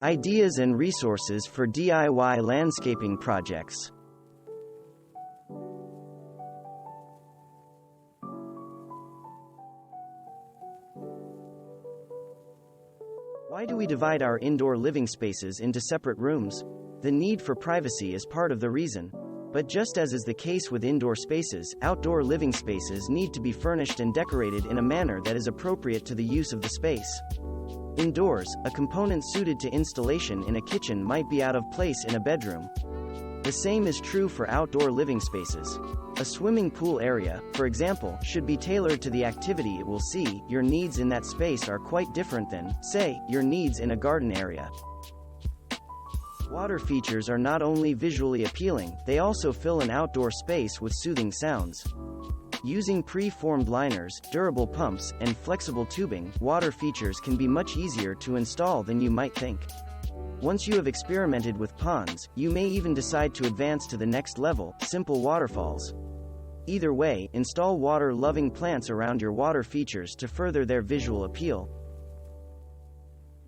Ideas and resources for DIY landscaping projects. Why do we divide our indoor living spaces into separate rooms? The need for privacy is part of the reason. But just as is the case with indoor spaces, outdoor living spaces need to be furnished and decorated in a manner that is appropriate to the use of the space. Indoors, a component suited to installation in a kitchen might be out of place in a bedroom. The same is true for outdoor living spaces. A swimming pool area, for example, should be tailored to the activity it will see. Your needs in that space are quite different than, say, your needs in a garden area. Water features are not only visually appealing, they also fill an outdoor space with soothing sounds. Using pre-formed liners, durable pumps, and flexible tubing, water features can be much easier to install than you might think. Once you have experimented with ponds, you may even decide to advance to the next level, simple waterfalls. Either way, install water-loving plants around your water features to further their visual appeal.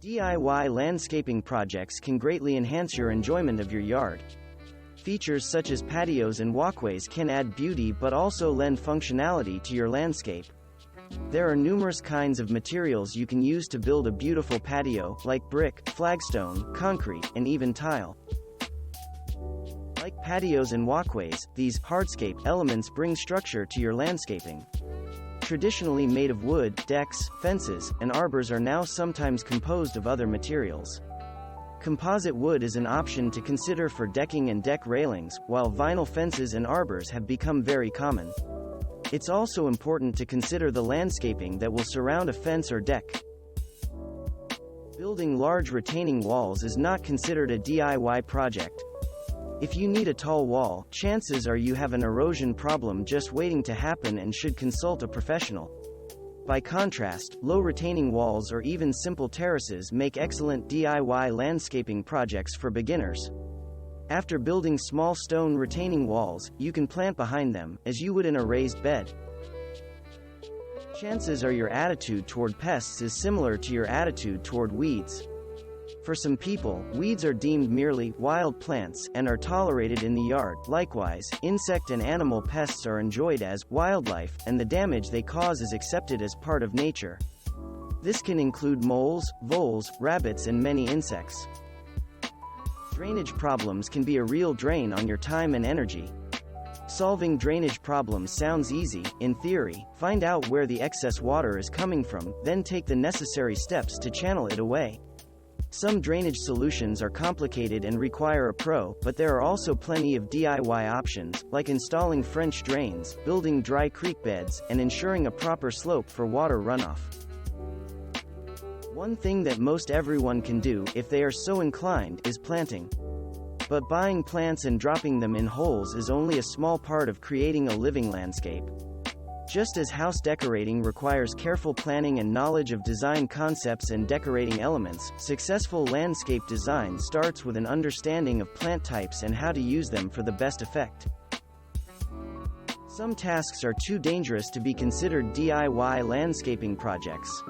DIY landscaping projects can greatly enhance your enjoyment of your yard. Features such as patios and walkways can add beauty but also lend functionality to your landscape. There are numerous kinds of materials you can use to build a beautiful patio, like brick, flagstone, concrete, and even tile. Like patios and walkways, these hardscape elements bring structure to your landscaping. Traditionally made of wood, decks, fences, and arbors are now sometimes composed of other materials. Composite wood is an option to consider for decking and deck railings, while vinyl fences and arbors have become very common. It's also important to consider the landscaping that will surround a fence or deck. Building large retaining walls is not considered a DIY project. If you need a tall wall, chances are you have an erosion problem just waiting to happen and should consult a professional. By contrast, low retaining walls or even simple terraces make excellent DIY landscaping projects for beginners. After building small stone retaining walls, you can plant behind them, as you would in a raised bed. Chances are your attitude toward pests is similar to your attitude toward weeds. For some people, weeds are deemed merely wild plants and are tolerated in the yard. Likewise, insect and animal pests are enjoyed as wildlife, and the damage they cause is accepted as part of nature. This can include moles, voles, rabbits, and many insects. Drainage problems can be a real drain on your time and energy. Solving drainage problems sounds easy, in theory. Find out where the excess water is coming from, then take the necessary steps to channel it away. Some drainage solutions are complicated and require a pro, but there are also plenty of DIY options, like installing French drains, building dry creek beds, and ensuring a proper slope for water runoff. One thing that most everyone can do, if they are so inclined, is planting. But buying plants and dropping them in holes is only a small part of creating a living landscape. Just as house decorating requires careful planning and knowledge of design concepts and decorating elements, successful landscape design starts with an understanding of plant types and how to use them for the best effect. Some tasks are too dangerous to be considered DIY landscaping projects.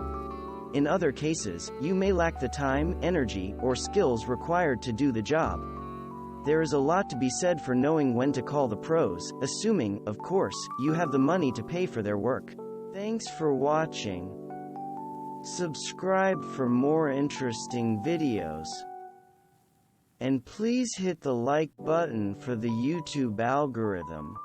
In other cases, you may lack the time, energy, or skills required to do the job. There is a lot to be said for knowing when to call the pros, assuming, of course, you have the money to pay for their work. Thanks for watching. Subscribe for more interesting videos. And please hit the like button for the YouTube algorithm.